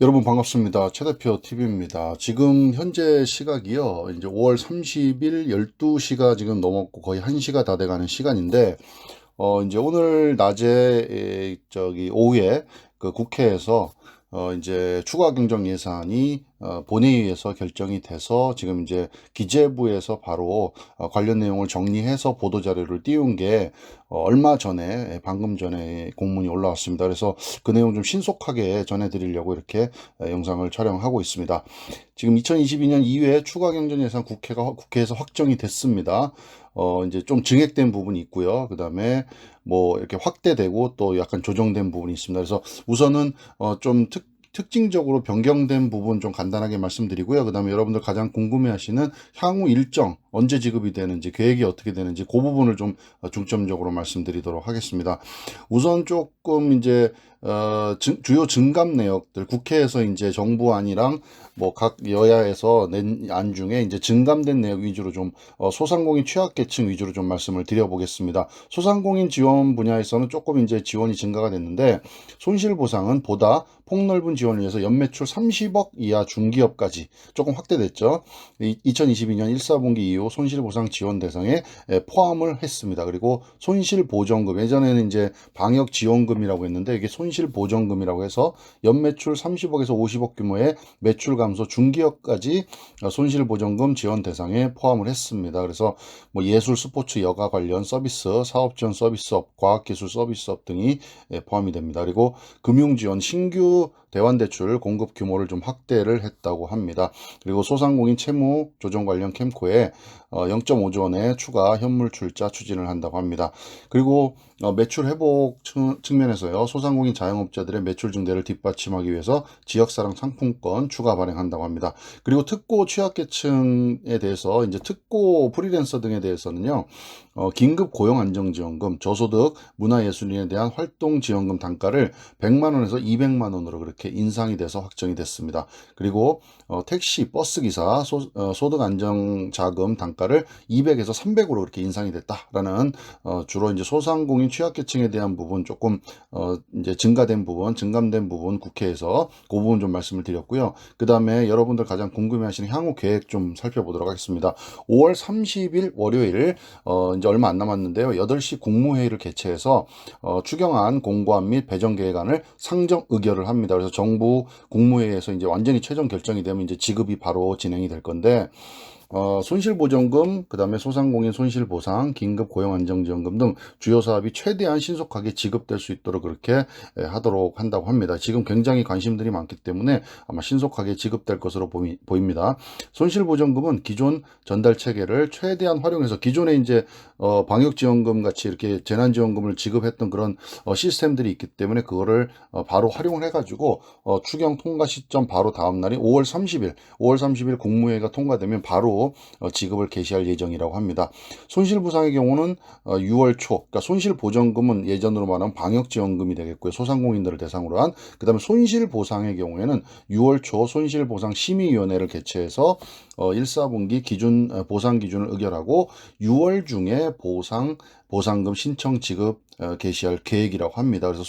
여러분 반갑습니다. 최 대표 TV입니다. 지금 현재 시각이요. 이제 5월 30일 12시가 지금 넘었고 거의 1시가 다 돼가는 시간인데, 이제 오늘 낮에, 오후에 그 국회에서, 이제 추가 경정 예산이, 본회의에서 결정이 돼서 지금 이제 기재부에서 바로, 관련 내용을 정리해서 보도자료를 띄운 게, 얼마 전에, 방금 전에 공문이 올라왔습니다. 그래서 그 내용 좀 신속하게 전해드리려고 이렇게 영상을 촬영하고 있습니다. 지금 2022년 2회 추가 경정 예산 국회에서 확정이 됐습니다. 이제 좀 증액된 부분이 있고요. 그 다음에 뭐 이렇게 확대되고 또 약간 조정된 부분이 있습니다. 그래서 우선은 좀 특징적으로 변경된 부분 좀 간단하게 말씀드리고요. 그 다음에 여러분들 가장 궁금해하시는 향후 일정, 언제 지급이 되는지, 계획이 어떻게 되는지 그 부분을 좀 중점적으로 말씀드리도록 하겠습니다. 우선 조금 이제 주요 증감 내역들, 국회에서 이제 정부안이랑 뭐 각 여야에서 낸 안 중에 이제 증감된 내역 위주로 좀, 소상공인 취약계층 위주로 좀 말씀을 드려보겠습니다. 소상공인 지원 분야에서는 조금 이제 지원이 증가가 됐는데, 손실보상은 보다 폭넓은 지원을 위해서 연매출 30억 이하 중기업까지 조금 확대됐죠. 2022년 1사분기 이후 손실보상 지원 대상에 포함을 했습니다. 그리고 손실보전금, 예전에는 이제 방역지원금이라고 했는데 이게 손실보전금이라고 해서 연매출 30억에서 50억 규모의 매출 감소 중기업까지 손실보전금 지원 대상에 포함을 했습니다. 그래서 뭐 예술, 스포츠, 여가 관련 서비스, 사업지원 서비스업, 과학기술 서비스업 등이 포함이 됩니다. 그리고 금융지원, 신규 대환대출 공급 규모를 좀 확대를 했다고 합니다. 그리고 소상공인 채무 조정 관련 캠코에 0.5조 원의 추가 현물 출자 추진을 한다고 합니다. 그리고 매출 회복 측면에서요, 소상공인 자영업자들의 매출 증대를 뒷받침하기 위해서 지역사랑 상품권 추가 발행한다고 합니다. 그리고 특고 취약계층에 대해서 이제 특고 프리랜서 등에 대해서는요, 긴급 고용안정지원금, 저소득 문화예술인에 대한 활동지원금 단가를 100만 원에서 200만 원으로 그렇게 인상이 돼서 확정이 됐습니다. 그리고 택시, 버스기사 소득안정자금 단가를 200에서 300으로 그렇게 인상이 됐다라는, 주로 이제 소상공인 취약계층에 대한 부분 조금 이제 증가된 부분, 증감된 부분 국회에서 그 부분 좀 말씀을 드렸고요. 그 다음에 여러분들 가장 궁금해하시는 향후 계획 좀 살펴보도록 하겠습니다. 5월 30일 월요일, 이제 얼마 안 남았는데요. 8시 국무회의를 개최해서 추경안 공고안 및 배정 계획안을 상정 의결을 합니다. 그래서 정부 국무회의에서 이제 완전히 최종 결정이 되면 이제 지급이 바로 진행이 될 건데, 손실보전금, 그 다음에 소상공인 손실보상, 긴급 고용안정지원금 등 주요 사업이 최대한 신속하게 지급될 수 있도록 그렇게 하도록 한다고 합니다. 지금 굉장히 관심들이 많기 때문에 아마 신속하게 지급될 것으로 보입니다. 손실보전금은 기존 전달 체계를 최대한 활용해서 기존에 이제 방역지원금 같이 이렇게 재난지원금을 지급했던 그런 시스템들이 있기 때문에 그거를 바로 활용을 해가지고 추경 통과 시점 바로 다음 날이 5월 30일 국무회의가 통과되면 바로 지급을 개시할 예정이라고 합니다. 손실보상의 경우는 6월 초, 그러니까 손실보전금은 예전으로 말하면 방역지원금이 되겠고요. 소상공인들을 대상으로 한. 그 다음에 손실보상의 경우에는 6월 초 손실보상심의위원회를 개최해서 1사분기 기준 보상 기준을 의결하고 6월 중에 보상금 신청 지급 개시할 계획이라고 합니다. 그래서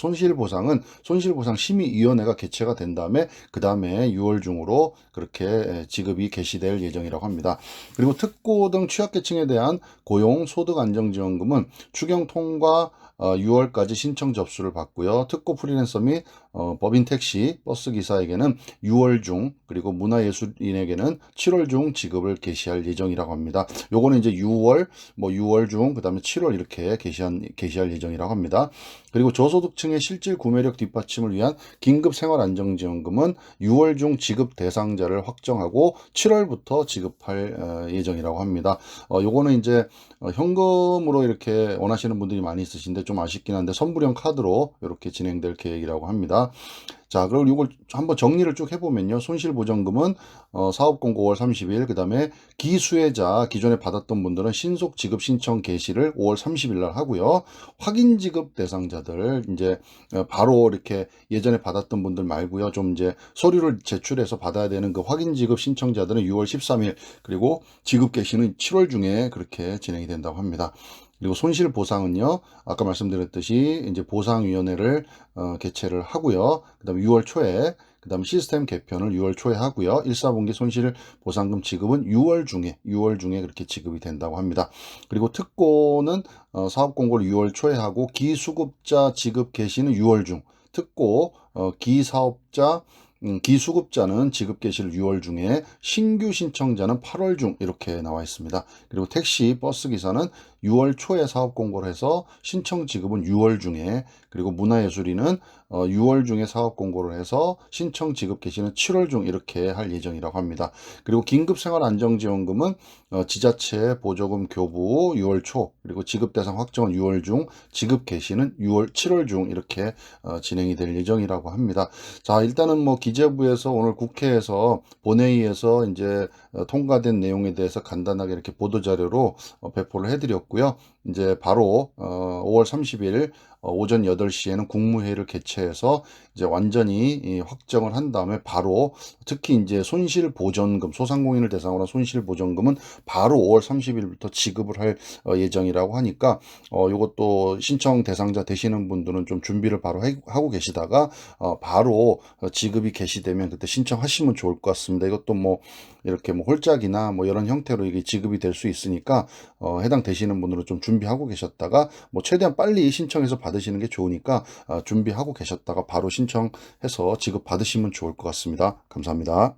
손실보상심의위원회가 개최가 된 다음에 그 다음에 6월 중으로 그렇게 지급이 개시될 예정이라고 합니다. 그리고 특고 등 취약계층에 대한 고용 소득 안정지원금은 추경 통과 6월까지 신청 접수를 받고요. 특고 프리랜서 및 법인 택시, 버스 기사에게는 6월 중, 그리고 문화예술인에게는 7월 중 지급을 개시할 예정이라고 합니다. 요거는 이제 6월 중, 그다음에 7월 이렇게 개시할 예정이라고 합니다. 그리고 저소득층의 실질 구매력 뒷받침을 위한 긴급 생활안정지원금은 6월 중 지급 대상자를 확정하고 7월부터 지급할 예정이라고 합니다. 요거는 이제 현금으로 이렇게 원하시는 분들이 많이 있으신데 좀 아쉽긴 한데 선불형 카드로 이렇게 진행될 계획이라고 합니다. 자, 그리고 이걸 한번 정리를 쭉 해보면요. 손실보전금은 사업공고 5월 30일, 그 다음에 기수혜자 기존에 받았던 분들은 신속 지급 신청 개시를 5월 30일 날 하고요. 확인 지급 대상자들 이제 바로 이렇게 예전에 받았던 분들 말고요. 좀 이제 서류를 제출해서 받아야 되는 그 확인 지급 신청자들은 6월 13일, 그리고 지급 개시는 7월 중에 그렇게 진행이 된다고 합니다. 그리고 손실보상은요, 아까 말씀드렸듯이 이제 보상위원회를 개최를 하고요. 그 다음에 6월 초에 그 다음에 시스템 개편을 6월 초에 하고요. 1, 4분기 손실보상금 지급은 6월 중에 그렇게 지급이 된다고 합니다. 그리고 특고는 사업 공고를 6월 초에 하고 기수급자 지급 개시는 6월 중, 특고 기사업자 기수급자는 지급 개시를 6월 중에, 신규 신청자는 8월 중 이렇게 나와 있습니다. 그리고 택시, 버스 기사는 6월 초에 사업 공고를 해서 신청 지급은 6월 중에, 그리고 문화예술인은 6월 중에 사업 공고를 해서 신청 지급 개시는 7월 중 이렇게 할 예정이라고 합니다. 그리고 긴급생활안정지원금은 지자체 보조금 교부 6월 초, 그리고 지급 대상 확정은 6월 중, 지급 개시는 7월 중 이렇게 진행이 될 예정이라고 합니다. 자, 일단은 뭐 기재부에서 오늘 국회에서 본회의에서 이제 통과된 내용에 대해서 간단하게 이렇게 보도자료로 배포를 해드렸고요. 이제 바로 5월 30일 오전 8시에는 국무회의를 개최해서 이제 완전히 확정을 한 다음에 바로, 특히 이제 손실보전금, 소상공인을 대상으로 한 손실보전금은 바로 5월 30일부터 지급을 할 예정이라고 하니까 요것도 신청 대상자 되시는 분들은 좀 준비를 바로 하고 계시다가 바로 지급이 개시되면 그때 신청하시면 좋을 것 같습니다. 이것도 뭐 이렇게 뭐 홀짝이나 뭐 이런 형태로 이게 지급이 될 수 있으니까 해당되시는 분들은 좀 준비하고 계셨다가 뭐 최대한 빨리 신청해서 받으시는 게 좋으니까 준비하고 계셨다가 바로 신청해서 지급 받으시면 좋을 것 같습니다. 감사합니다.